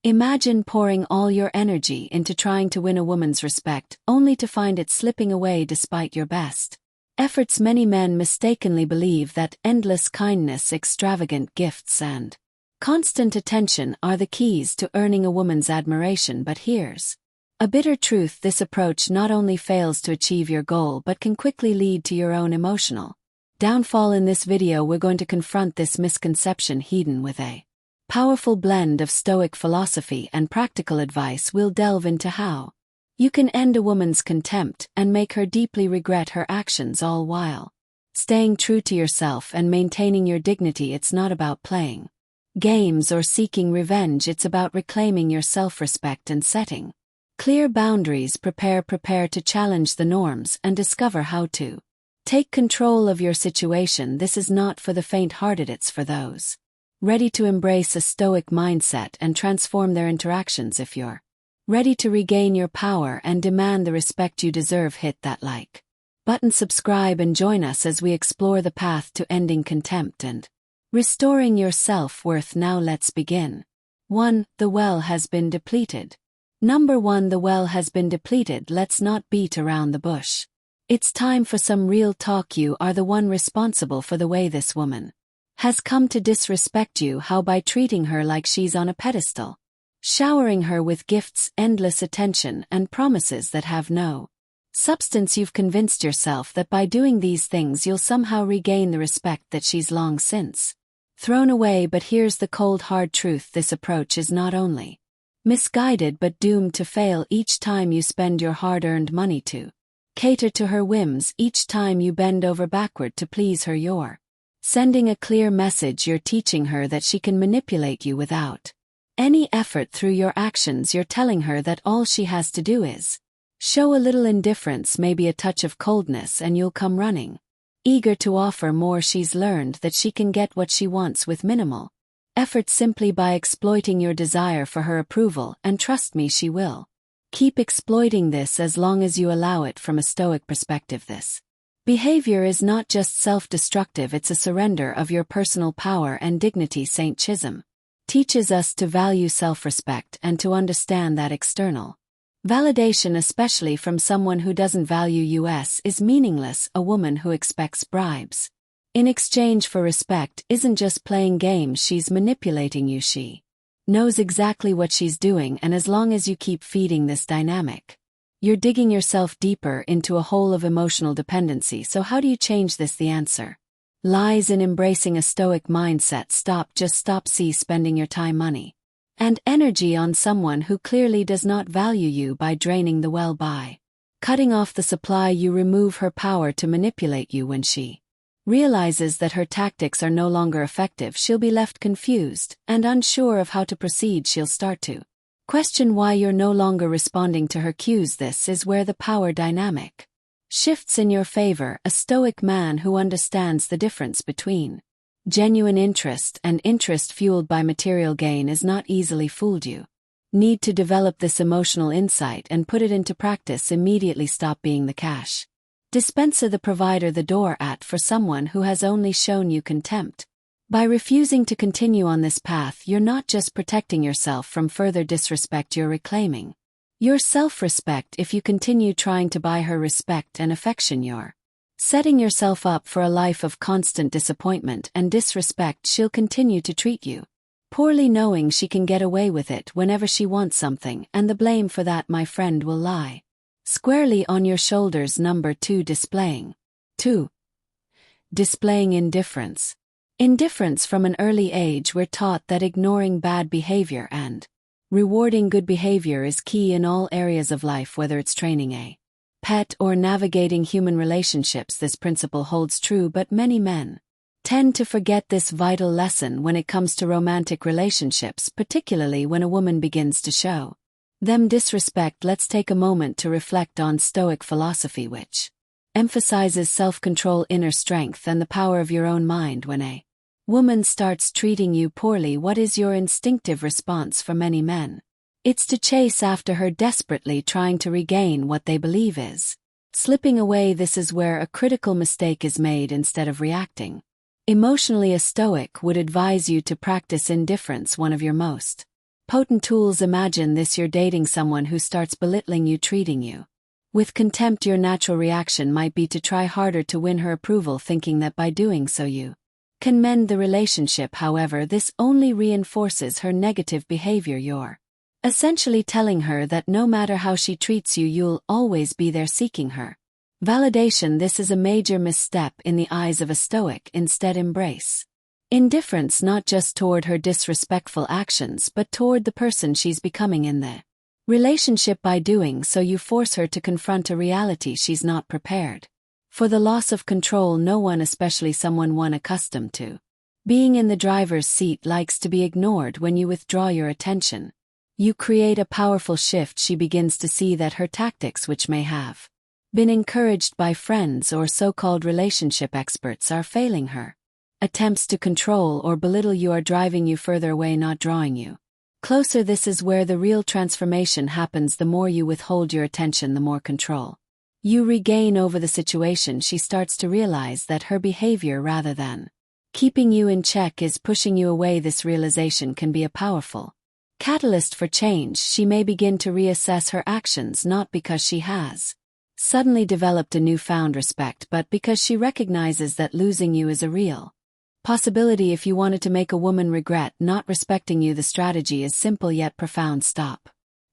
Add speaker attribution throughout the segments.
Speaker 1: Imagine pouring all your energy into trying to win a woman's respect, only to find it slipping away despite your best efforts. Many men mistakenly believe that endless kindness, extravagant gifts, and constant attention are the keys to earning a woman's admiration, but here's a bitter truth: this approach not only fails to achieve your goal but can quickly lead to your own emotional downfall. In this video, we're going to confront this misconception head-on with a powerful blend of Stoic philosophy and practical advice. We'll delve into how you can end a woman's contempt and make her deeply regret her actions, all while staying true to yourself and maintaining your dignity. It's not about playing games or seeking revenge, it's about reclaiming your self-respect and setting clear boundaries. Prepare to challenge the norms and discover how to take control of your situation. This is not for the faint-hearted, it's for those ready to embrace a Stoic mindset and transform their interactions. If you're ready to regain your power and demand the respect you deserve, hit that like button, subscribe, and join us as we explore the path to ending contempt and restoring your self-worth. Now let's begin. 1. The well has been depleted. Number 1. The well has been depleted. Let's not beat around the bush. It's time for some real talk. You are the one responsible for the way this woman has come to disrespect you. How? By treating her like she's on a pedestal, showering her with gifts, endless attention, and promises that have no substance. You've convinced yourself that by doing these things you'll somehow regain the respect that she's long since thrown away. But here's the cold hard truth: this approach is not only misguided but doomed to fail. Each time you spend your hard-earned money to cater to her whims, each time you bend over backward to please her, you're sending a clear message. You're teaching her that she can manipulate you without any effort. Through your actions, you're telling her that all she has to do is show a little indifference, maybe a touch of coldness, and you'll come running, eager to offer more. She's learned that she can get what she wants with minimal effort, simply by exploiting your desire for her approval, and trust me, she will keep exploiting this as long as you allow it. From a Stoic perspective, this behavior is not just self-destructive, it's a surrender of your personal power and dignity. St. Chisholm teaches us to value self-respect and to understand that external validation, especially from someone who doesn't value us, is meaningless. A woman who expects bribes in exchange for respect isn't just playing games, she's manipulating you. She knows exactly what she's doing, and as long as you keep feeding this dynamic, you're digging yourself deeper into a hole of emotional dependency. So how do you change this? The answer lies in embracing a Stoic mindset. Stop spending your time, money, and energy on someone who clearly does not value you. By draining the well, by cutting off the supply, you remove her power to manipulate you. When she realizes that her tactics are no longer effective, she'll be left confused and unsure of how to proceed. She'll start to question why you're no longer responding to her cues. This is where the power dynamic shifts in your favor. A Stoic man who understands the difference between genuine interest and interest fueled by material gain is not easily fooled. You need to develop this emotional insight and put it into practice immediately. Stop being the cash dispenser, the provider, the door at for someone who has only shown you contempt. By refusing to continue on this path, you're not just protecting yourself from further disrespect, you're reclaiming your self-respect. If you continue trying to buy her respect and affection, you're setting yourself up for a life of constant disappointment and disrespect. She'll continue to treat you poorly, knowing she can get away with it whenever she wants something, and the blame for that, my friend, will lie squarely on your shoulders. Number 2. Displaying indifference. From an early age, we're taught that ignoring bad behavior and rewarding good behavior is key in all areas of life, whether it's training a pet or navigating human relationships. This principle holds true, but many men tend to forget this vital lesson when it comes to romantic relationships, particularly when a woman begins to show them disrespect. Let's take a moment to reflect on Stoic philosophy, which emphasizes self-control, inner strength, and the power of your own mind. When a woman starts treating you poorly, what is your instinctive response? For many men, it's to chase after her desperately, trying to regain what they believe is slipping away. This is where a critical mistake is made. Instead of reacting emotionally, a Stoic would advise you to practice indifference. One of your most Potent tools. Imagine this: you're dating someone who starts belittling you, treating you with contempt. Your natural reaction might be to try harder to win her approval, thinking that by doing so you can mend the relationship. However, this only reinforces her negative behavior. You're essentially telling her that no matter how she treats you, you'll always be there seeking her validation. This is a major misstep in the eyes of a Stoic. Instead, embrace indifference, not just toward her disrespectful actions but toward the person she's becoming in the relationship. By doing so, you force her to confront a reality she's not prepared for: the loss of control. No one, especially someone accustomed to being in the driver's seat, likes to be ignored. When you withdraw your attention, you create a powerful shift. She begins to see that her tactics, which may have been encouraged by friends or so-called relationship experts, are failing her. Attempts to control or belittle you are driving you further away, not drawing you closer. This is where the real transformation happens. The more you withhold your attention, the more control you regain over the situation. She starts to realize that her behavior, rather than keeping you in check, is pushing you away. This realization can be a powerful catalyst for change. She may begin to reassess her actions, not because she has suddenly developed a newfound respect, but because she recognizes that losing you is a real possibility. If you wanted to make a woman regret not respecting you, the strategy is simple yet profound: stop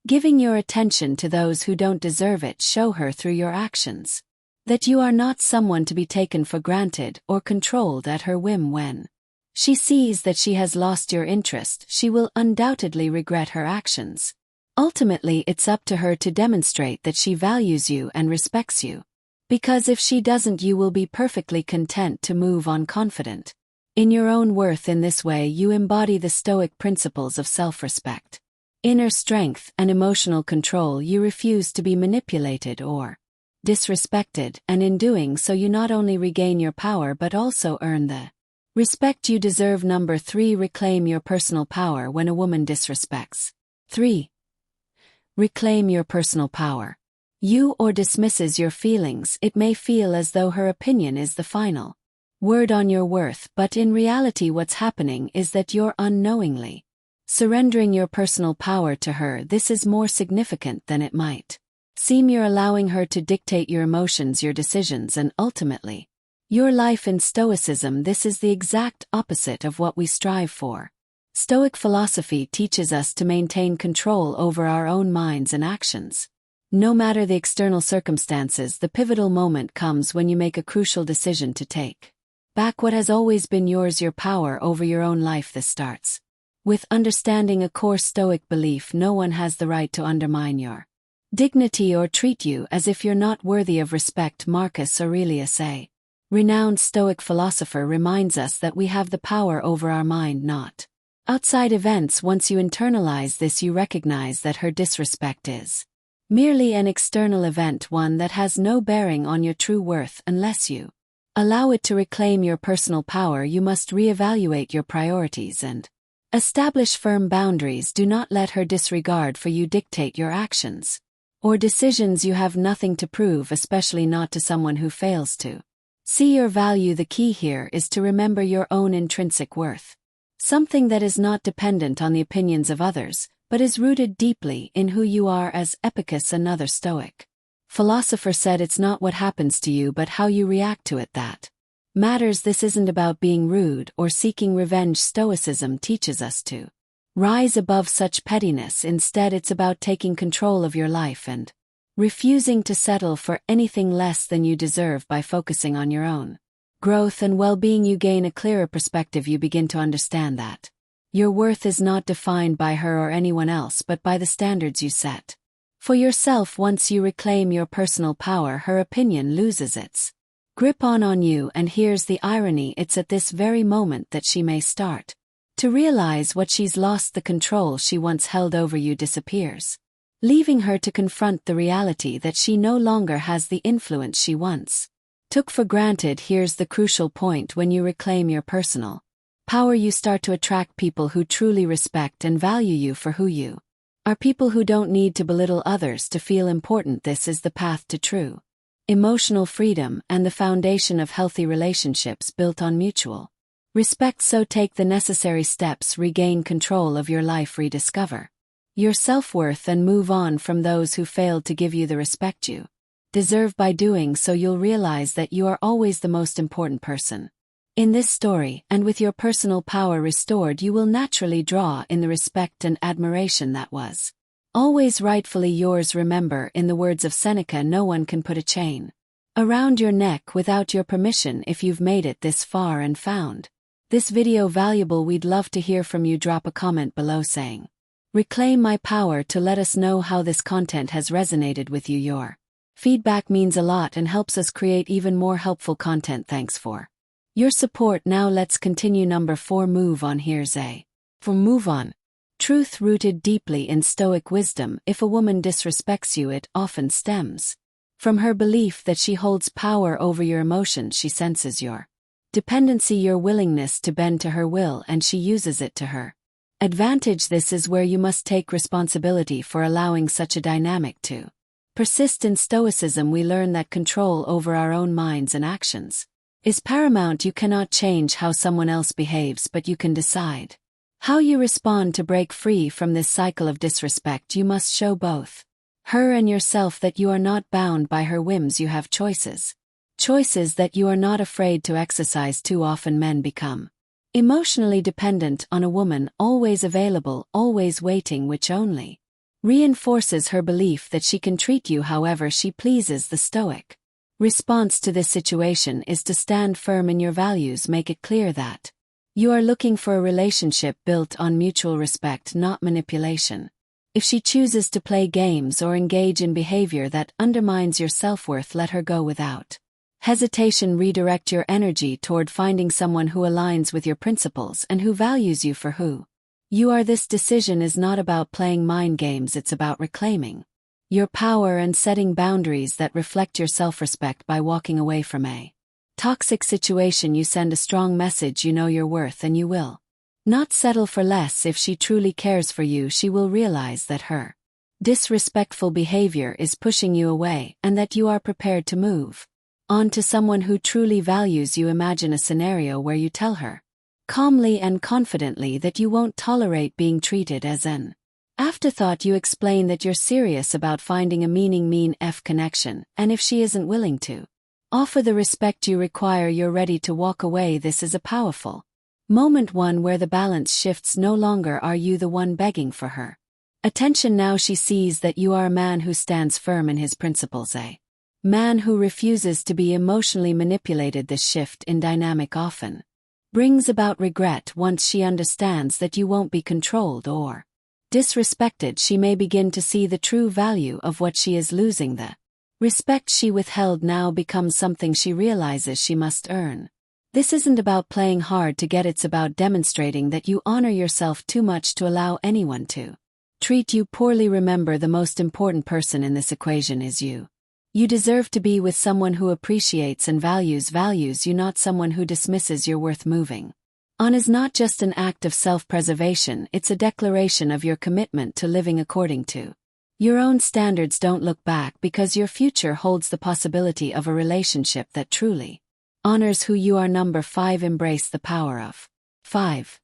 Speaker 1: giving your attention to those who don't deserve it. Show her through your actions that you are not someone to be taken for granted or controlled at her whim. When she sees that she has lost your interest, she will undoubtedly regret her actions. Ultimately, it's up to her to demonstrate that she values you and respects you. Because if she doesn't, you will be perfectly content to move on, confident in your own worth. In this way, you embody the Stoic principles of self-respect, inner strength, and emotional control. You refuse to be manipulated or disrespected, and in doing so, you not only regain your power but also earn the respect you deserve. Number 3. Reclaim your personal power when a woman disrespects. 3. Reclaim your personal power you or dismisses your feelings. It may feel as though her opinion is the final word on your worth, but in reality what's happening is that you're unknowingly surrendering your personal power to her. This is more significant than it might seem. You're allowing her to dictate your emotions, your decisions, and ultimately your life. In Stoicism, this is the exact opposite of what we strive for. Stoic philosophy teaches us to maintain control over our own minds and actions. No matter the external circumstances, the pivotal moment comes when you make a crucial decision to take back what has always been yours, your power over your own life. This starts with understanding a core Stoic belief: no one has the right to undermine your dignity or treat you as if you're not worthy of respect. Marcus Aurelius, a renowned Stoic philosopher, reminds us that we have the power over our mind, not outside events. Once you internalize this, you recognize that her disrespect is merely an external event, one that has no bearing on your true worth. Unless you allow it to reclaim your personal power, you must reevaluate your priorities and establish firm boundaries. Do not let her disregard for you dictate your actions or decisions. You have nothing to prove, especially not to someone who fails to see your value. The key here is to remember your own intrinsic worth, something that is not dependent on the opinions of others, but is rooted deeply in who you are. As Epictetus, another Stoic philosopher, said, it's not what happens to you but how you react to it that matters. This isn't about being rude or seeking revenge. Stoicism teaches us to rise above such pettiness. Instead, it's about taking control of your life and refusing to settle for anything less than you deserve. By focusing on your own growth and well-being, you gain a clearer perspective. You begin to understand that your worth is not defined by her or anyone else but by the standards you set for yourself. Once you reclaim your personal power, her opinion loses its grip on you. And here's the irony: it's at this very moment that she may start to realize what she's lost. The control she once held over you disappears, leaving her to confront the reality that she no longer has the influence she once took for granted. Here's the crucial point: when you reclaim your personal power, you start to attract people who truly respect and value you for who you are. People who don't need to belittle others to feel important. This is the path to true emotional freedom and the foundation of healthy relationships built on mutual Respect, so take the necessary steps, regain control of your life, rediscover your self-worth, and move on from those who failed to give you the respect you deserve. By doing so, you'll realize that you are always the most important person in this story, and with your personal power restored, you will naturally draw in the respect and admiration that was always rightfully yours. Remember, in the words of Seneca, no one can put a chain around your neck without your permission. If you've made it this far and found this video valuable, we'd love to hear from you. Drop a comment below saying, "Reclaim my power," to let us know how this content has resonated with you. Your feedback means a lot and helps us create even more helpful content. Thanks for your support. Now let's continue. Number 4, move on. Here's a for move on. Truth rooted deeply in Stoic wisdom. If a woman disrespects you, it often stems from her belief that she holds power over your emotions. She senses your dependency, your willingness to bend to her will, and she uses it to her advantage. This is where you must take responsibility for allowing such a dynamic to persist. In Stoicism, we learn that control over our own minds and actions is paramount. You cannot change how someone else behaves, but you can decide how you respond. To break free from this cycle of disrespect, you must show both her and yourself that you are not bound by her whims. You have choices that you are not afraid to exercise. Too often men become emotionally dependent on a woman, always available, always waiting, which only reinforces her belief that she can treat you however she pleases. The Stoic response to this situation is to stand firm in your values. Make it clear that you are looking for a relationship built on mutual respect, not manipulation. If she chooses to play games or engage in behavior that undermines your self-worth, let her go without hesitation. Redirect your energy toward finding someone who aligns with your principles and who values you for who you are. This decision is not about playing mind games, it's about reclaiming your power and setting boundaries that reflect your self-respect. By walking away from a toxic situation, you send a strong message. You know your worth and you will not settle for less. If she truly cares for you, she will realize that her disrespectful behavior is pushing you away and that you are prepared to move on to someone who truly values you. Imagine a scenario where you tell her calmly and confidently that you won't tolerate being treated as an afterthought. You explain that you're serious about finding a mean connection, and if she isn't willing to offer the respect you require, you're ready to walk away. This is a powerful moment, one where the balance shifts. No longer are you the one begging for her attention. Now she sees that you are a man who stands firm in his principles, a man who refuses to be emotionally manipulated. This shift in dynamic often brings about regret. Once she understands that you won't be controlled or disrespected, she may begin to see the true value of what she is losing. The respect she withheld now becomes something she realizes she must earn. This isn't about playing hard to get, it's about demonstrating that you honor yourself too much to allow anyone to treat you poorly. Remember, the most important person in this equation is you. You deserve to be with someone who appreciates and values you, not someone who dismisses your worth. Moving on is not just an act of self-preservation, it's a declaration of your commitment to living according to your own standards. Don't look back, because your future holds the possibility of a relationship that truly honors who you are. Number 5, embrace the power of 5.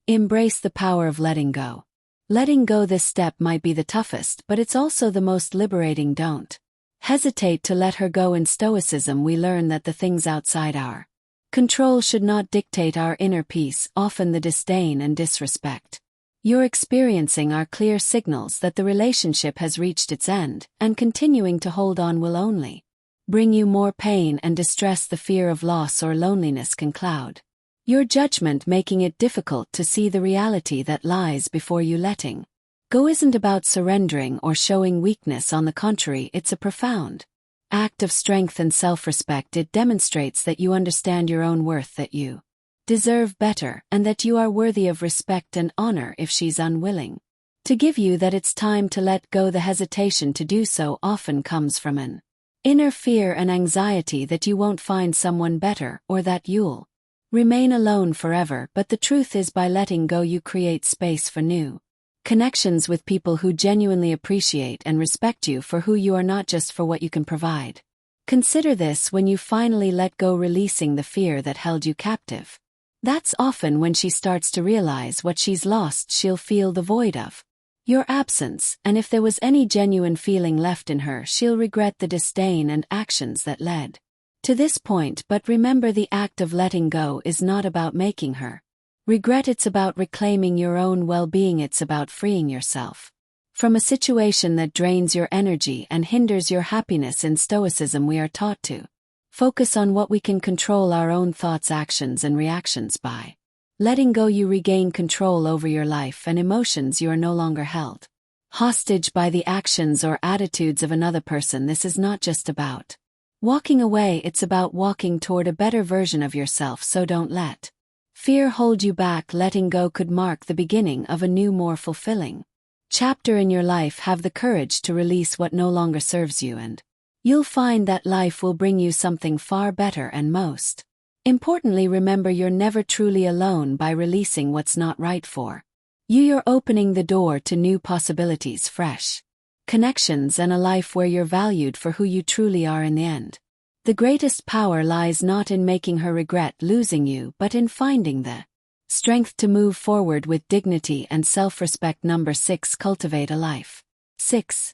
Speaker 1: Embrace the power of letting go. Letting go. This step might be the toughest, but it's also the most liberating. Don't hesitate to let her go. In Stoicism, we learn that the things outside our control should not dictate our inner peace. Often the disdain and disrespect you're experiencing are clear signals that the relationship has reached its end, and continuing to hold on will only bring you more pain and distress. The fear of loss or loneliness can cloud your judgment, making it difficult to see the reality that lies before you. Letting go isn't about surrendering or showing weakness. On the contrary, it's a profound act of strength and self-respect. It demonstrates that you understand your own worth, that you deserve better, and that you are worthy of respect and honor. If she's unwilling to give you that, it's time to let go. The hesitation to do so often comes from an inner fear and anxiety that you won't find someone better or that you'll remain alone forever. But the truth is, by letting go, you create space for new connections with people who genuinely appreciate and respect you for who you are, not just for what you can provide. Consider this when you finally let go, releasing the fear that held you captive. That's often when she starts to realize what she's lost. She'll feel the void of your absence, and if there was any genuine feeling left in her, she'll regret the disdain and actions that led to this point. But remember, the act of letting go is not about making her regret, it's about reclaiming your own well-being. It's about freeing yourself from a situation that drains your energy and hinders your happiness. In Stoicism, we are taught to focus on what we can control, our own thoughts, actions, and reactions. By letting go, you regain control over your life and emotions. You are no longer held hostage by the actions or attitudes of another person. This is not just about walking away, it's about walking toward a better version of yourself. So don't let fear hold you back. Letting go could mark the beginning of a new, more fulfilling chapter in your life. Have the courage to release what no longer serves you, and you'll find that life will bring you something far better. And most importantly, remember, you're never truly alone. By releasing what's not right for you, you're opening the door to new possibilities, fresh connections, and a life where you're valued for who you truly are. In the end, the greatest power lies not in making her regret losing you, but in finding the strength to move forward with dignity and self-respect. Number 6. Cultivate a life. 6.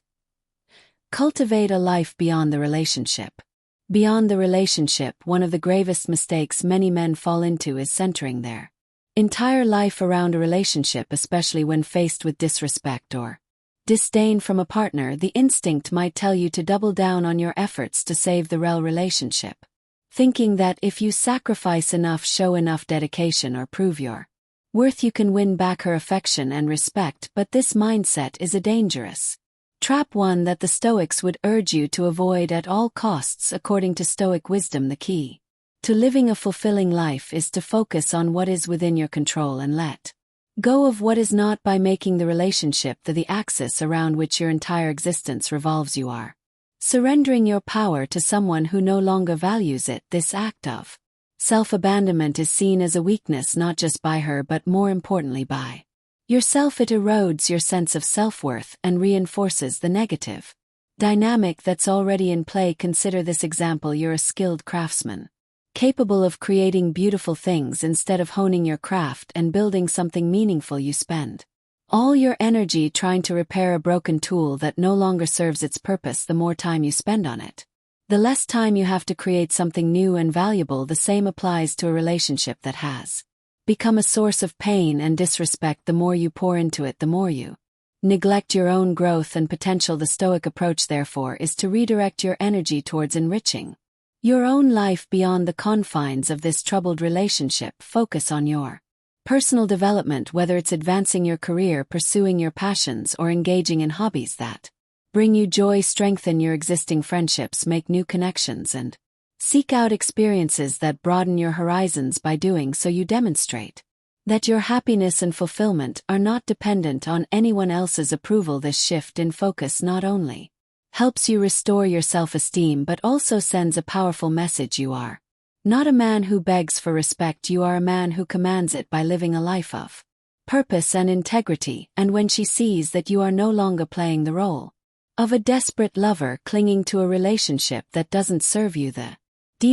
Speaker 1: Cultivate a life beyond the relationship. Beyond the relationship, one of the gravest mistakes many men fall into is centering their entire life around a relationship, especially when faced with disrespect or disdain from a partner. The instinct might tell you to double down on your efforts to save the relationship, thinking that if you sacrifice enough, show enough dedication, or prove your worth, you can win back her affection and respect. But this mindset is a dangerous trap, one that the Stoics would urge you to avoid at all costs. According to Stoic wisdom, the key to living a fulfilling life is to focus on what is within your control and let go of what is not. By making the relationship the axis around which your entire existence revolves, you are surrendering your power to someone who no longer values it. This act of self-abandonment is seen as a weakness, not just by her but more importantly by yourself. It erodes your sense of self-worth and reinforces the negative dynamic that's already in play. Consider this example. You're a skilled craftsman, capable of creating beautiful things. Instead of honing your craft and building something meaningful, you spend all your energy trying to repair a broken tool that no longer serves its purpose. The more time you spend on it, the less time you have to create something new and valuable. The same applies to a relationship that has become a source of pain and disrespect. The more you pour into it, the more you neglect your own growth and potential. The Stoic approach, therefore, is to redirect your energy towards enriching your own life beyond the confines of this troubled relationship. Focus on your personal development, whether it's advancing your career, pursuing your passions, or engaging in hobbies that bring you joy. Strengthen your existing friendships, make new connections, and seek out experiences that broaden your horizons. By doing so, you demonstrate that your happiness and fulfillment are not dependent on anyone else's approval. This shift in focus not only helps you restore your self-esteem but also sends a powerful message. You are not a man who begs for respect, you are a man who commands it by living a life of purpose and integrity. And when she sees that you are no longer playing the role of a desperate lover clinging to a relationship that doesn't serve you, the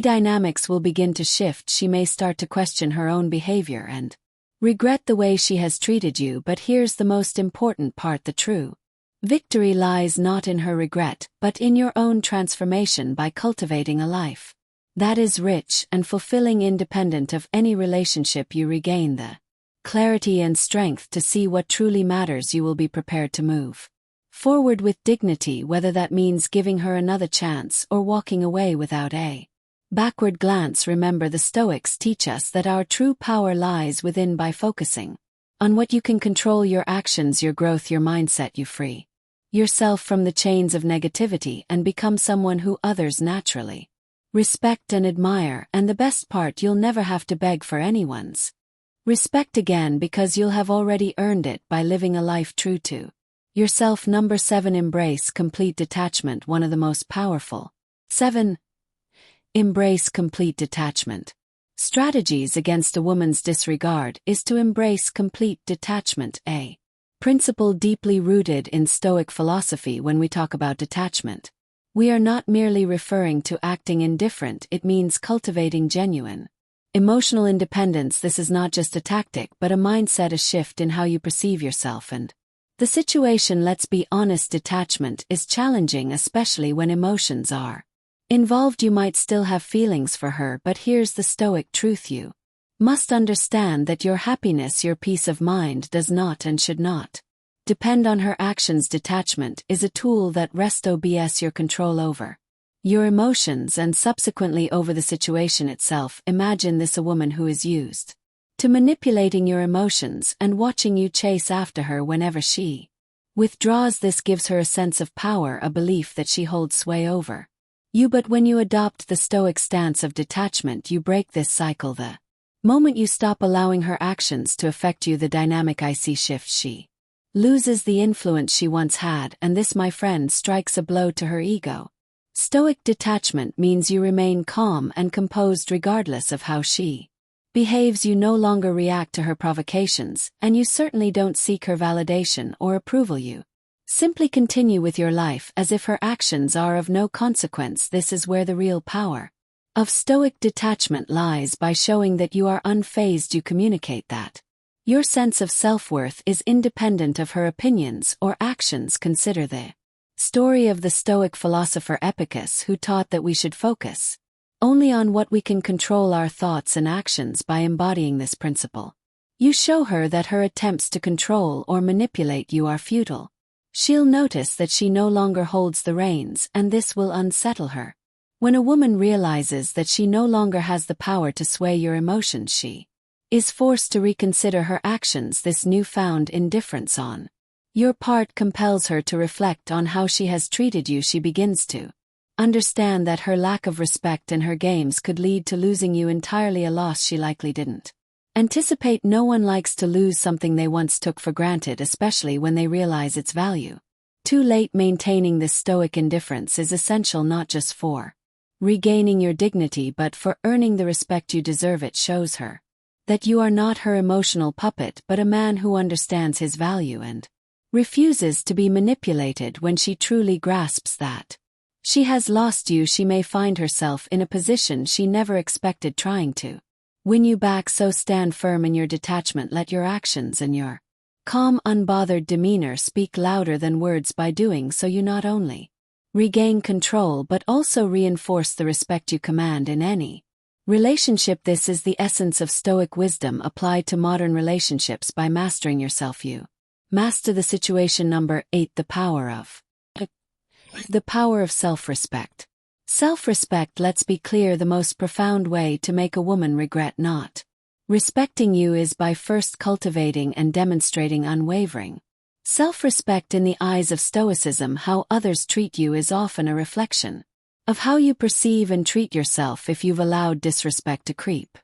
Speaker 1: dynamics will begin to shift. She may start to question her own behavior and regret the way she has treated you. But here's the most important part: the true victory lies not in her regret, but in your own transformation. By cultivating a life that is rich and fulfilling independent of any relationship, you regain the clarity and strength to see what truly matters. You will be prepared to move forward with dignity, whether that means giving her another chance or walking away without a backward glance. Remember, the Stoics teach us that our true power lies within. By focusing on what you can control, your actions, your growth, your mindset, you free yourself from the chains of negativity and become someone who others naturally respect and admire. And the best part, you'll never have to beg for anyone's respect again, because you'll have already earned it by living a life true to yourself. Number 7. Embrace complete detachment. One of the most powerful 7. Embrace complete detachment strategies against a woman's disregard is to embrace complete detachment, a principle deeply rooted in Stoic philosophy. When we talk about detachment, we are not merely referring to acting indifferent, it means cultivating genuine Emotional independence. This is not just a tactic but a mindset, a shift in how you perceive yourself and the situation. Let's be honest, detachment is challenging, especially when emotions are involved. You might still have feelings for her, but here's the Stoic truth: you must understand that your happiness, your peace of mind, does not and should not depend on her actions. Detachment is a tool that rests your control over your emotions and subsequently over the situation itself. Imagine this: a woman who is used to manipulating your emotions and watching you chase after her whenever she withdraws. This gives her a sense of power, a belief that she holds sway over you. But when you adopt the Stoic stance of detachment, you break this cycle. The moment you stop allowing her actions to affect you, the dynamic shifts. She loses the influence she once had, and this, my friend, strikes a blow to her ego. Stoic detachment means you remain calm and composed regardless of how she behaves. You no longer react to her provocations, and you certainly don't seek her validation or approval. You simply continue with your life as if her actions are of no consequence. This is where the real power of Stoic detachment lies. By showing that you are unfazed, you communicate that your sense of self-worth is independent of her opinions or actions. Consider the story of the Stoic philosopher Epictetus, who taught that we should focus only on what we can control, our thoughts and actions. By embodying this principle, you show her that her attempts to control or manipulate you are futile. She'll notice that she no longer holds the reins, and this will unsettle her. When a woman realizes that she no longer has the power to sway your emotions, she is forced to reconsider her actions. This newfound indifference on your part compels her to reflect on how she has treated you. She begins to understand that her lack of respect and her games could lead to losing you entirely, a loss she likely didn't anticipate. No one likes to lose something they once took for granted, especially when they realize its value too late. Maintaining this Stoic indifference is essential not just for regaining your dignity but for earning the respect you deserve. It shows her that you are not her emotional puppet but a man who understands his value and refuses to be manipulated. When she truly grasps that she has lost you, she may find herself in a position she never expected, trying to win you back. So stand firm in your detachment. Let your actions and your calm, unbothered demeanor speak louder than words. By doing so, you not only regain control but also reinforce the respect you command in any relationship. This is the essence of Stoic wisdom applied to modern relationships. By mastering yourself, you master the situation. Number 8. The power of self-respect. Self-respect, let's be clear, the most profound way to make a woman regret not respecting you is by first cultivating and demonstrating unwavering self-respect. In the eyes of Stoicism, how others treat you is often a reflection of how you perceive and treat yourself. If you've allowed disrespect to creep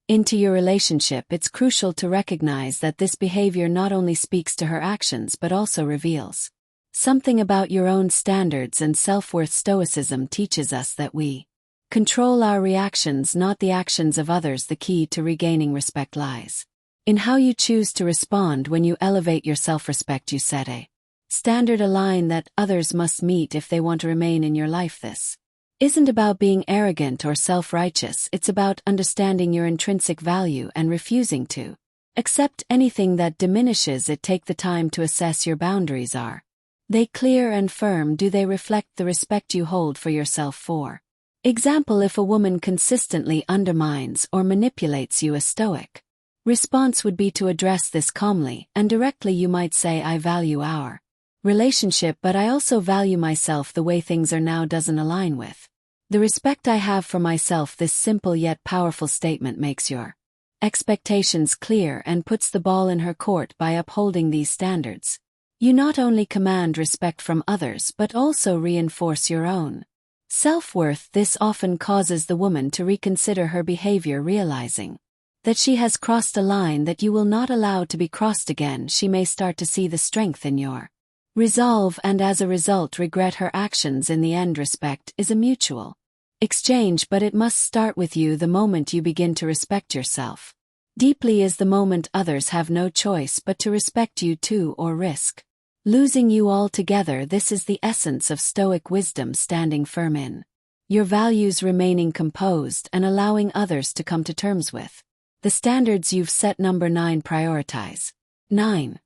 Speaker 1: into your relationship, it's crucial to recognize that this behavior not only speaks to her actions but also reveals something about your own standards and self-worth. Stoicism teaches us that we control our reactions, not the actions of others. The key to regaining respect lies in how you choose to respond. When you elevate your self-respect, you set a standard, a line that others must meet if they want to remain in your life. This isn't about being arrogant or self-righteous. It's about understanding your intrinsic value and refusing to accept anything that diminishes it. Take the time to assess your boundaries. Are they clear and firm? Do they reflect the respect you hold for yourself? For example, if a woman consistently undermines or manipulates you, a Stoic response would be to address this calmly and directly. You might say, I value our relationship, but I also value myself. The way things are now doesn't align with the respect I have for myself. This simple yet powerful statement makes your expectations clear and puts the ball in her court. By upholding these standards, you not only command respect from others but also reinforce your own self-worth. This often causes the woman to reconsider her behavior, realizing that she has crossed a line that you will not allow to be crossed again. She may start to see the strength in your resolve and as a result regret her actions. In the end, respect is a mutual exchange, but it must start with you. The moment you begin to respect yourself deeply is the moment others have no choice but to respect you too, or risk losing you altogether. This is the essence of Stoic wisdom, standing firm in your values remaining composed and allowing others to come to terms with the standards you've set. Number 9. Prioritize. 9.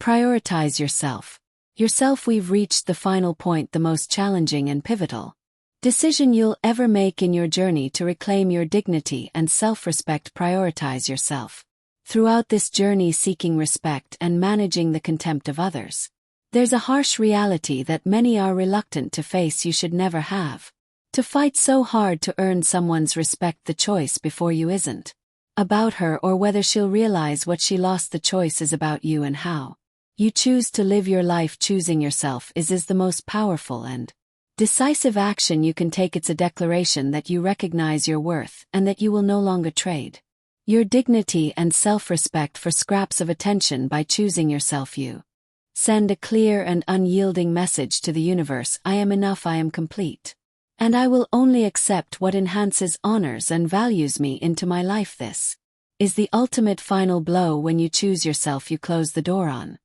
Speaker 1: Prioritize yourself. Yourself. We've reached the final point, the most challenging and pivotal decision you'll ever make in your journey to reclaim your dignity and self-respect. Prioritize yourself. Throughout this journey, seeking respect and managing the contempt of others, there's a harsh reality that many are reluctant to face. You should never have to fight so hard to earn someone's respect. The choice before you isn't about her or whether she'll realize what she lost. The choice is about you and how you choose to live your life. Choosing yourself is the most powerful and decisive action you can take. It's a declaration that you recognize your worth and that you will no longer trade your dignity and self-respect for scraps of attention. By choosing yourself, you send a clear and unyielding message to the universe: I am enough, I am complete, and I will only accept what enhances, honors, and values me into my life. This is the ultimate final blow. When you choose yourself, you close the door on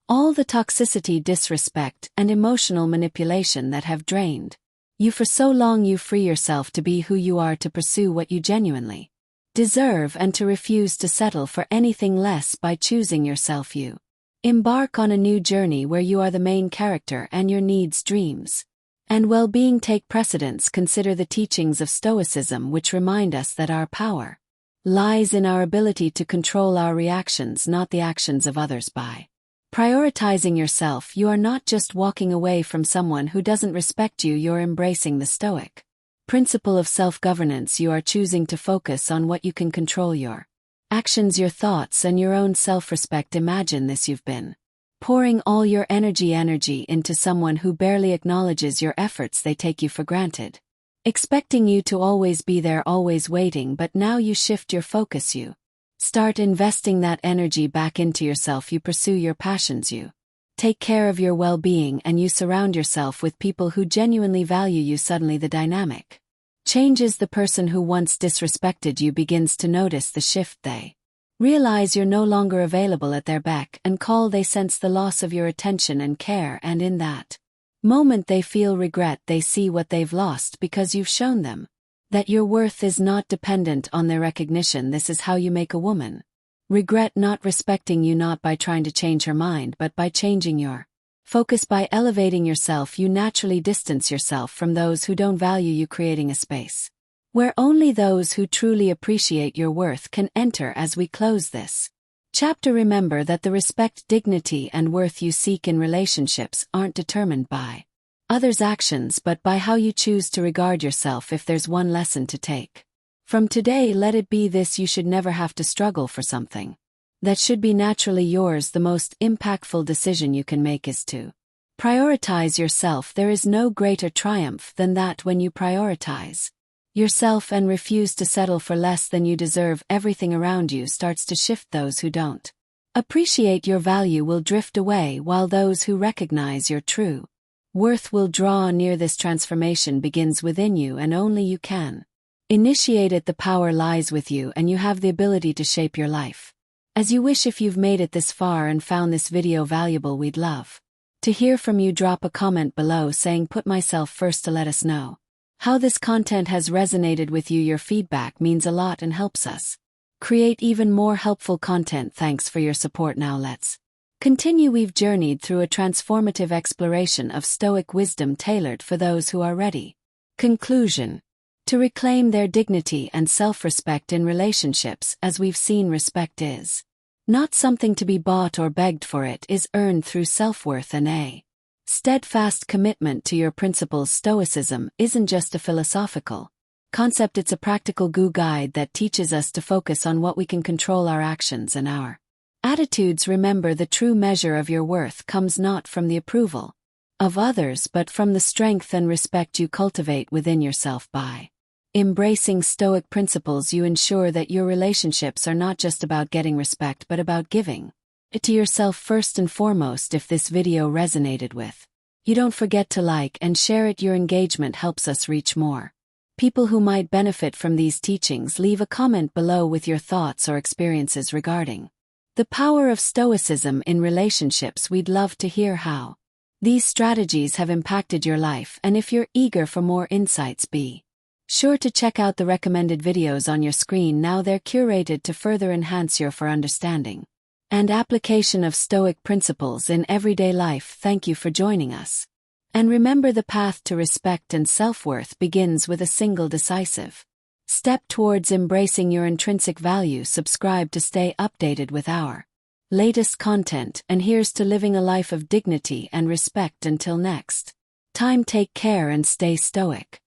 Speaker 1: all the toxicity, disrespect, and emotional manipulation that have drained you for so long. You free yourself to be who you are, to pursue what you genuinely deserve, and to refuse to settle for anything less. By choosing yourself, you embark on a new journey where you are the main character and your needs, dreams, and well-being take precedence. Consider the teachings of Stoicism, which remind us that our power lies in our ability to control our reactions, not the actions of others. By prioritizing yourself, you are not just walking away from someone who doesn't respect you, you're embracing the Stoic principle of self-governance. You are choosing to focus on what you can control: your actions, your thoughts, and your own self-respect. Imagine this: you've been pouring all your energy into someone who barely acknowledges your efforts. They take you for granted, expecting you to always be there, always waiting. But now you shift your focus. You start investing that energy back into yourself. You pursue your passions. You take care of your well-being, and you surround yourself with people who genuinely value you. Suddenly the dynamic changes. The person who once disrespected you begins to notice the shift. They realize you're no longer available at their beck and call. They sense the loss of your attention and care, and in that moment they feel regret. They see what they've lost because you've shown them that your worth is not dependent on their recognition. This is how you make a woman regret not respecting you, not by trying to change her mind, but by changing your focus. By elevating yourself, you naturally distance yourself from those who don't value you, creating a space where only those who truly appreciate your worth can enter. As we close this chapter, remember that the respect, dignity, and worth you seek in relationships aren't determined by others' actions but by how you choose to regard yourself. If there's one lesson to take from today, let it be this: you should never have to struggle for something that should be naturally yours. The most impactful decision you can make is to prioritize yourself. There is no greater triumph than that: when you prioritize yourself and refuse to settle for less than you deserve, everything around you starts to shift. Those who don't appreciate your value will drift away, while those who recognize your true worth will draw near. This transformation begins within you, and only you can initiate it. The power lies with you, and you have the ability to shape your life as you wish. If you've made it this far and found this video valuable, we'd love to hear from you. Drop a comment below saying "Put myself first" to let us know how this content has resonated with you. Your feedback means a lot and helps us create even more helpful content. Thanks for your support. Now let's continue. We've journeyed through a transformative exploration of Stoic wisdom tailored for those who are ready. Conclusion: to reclaim their dignity and self-respect in relationships. As we've seen, respect is not something to be bought or begged for. It is earned through self-worth and a steadfast commitment to your principles. Stoicism isn't just a philosophical concept, it's a practical guide that teaches us to focus on what we can control: our actions and our attitudes. Remember, the true measure of your worth comes not from the approval of others but from the strength and respect you cultivate within yourself. By embracing Stoic principles, you ensure that your relationships are not just about getting respect but about giving it to yourself first and foremost. If this video resonated with you, don't forget to like and share it. Your engagement helps us reach more people who might benefit from these teachings. Leave a comment below with your thoughts or experiences regarding the power of Stoicism in relationships. We'd love to hear how These strategies have impacted your life, and if you're eager for more insights, be sure to check out the recommended videos on your screen now. They're curated to further enhance your understanding and application of Stoic principles in everyday life. Thank you for joining us. And remember, the path to respect and self-worth begins with a single decisive step towards embracing your intrinsic value. Subscribe to stay updated with our latest content, and here's to living a life of dignity and respect. Until next time, take care and stay stoic.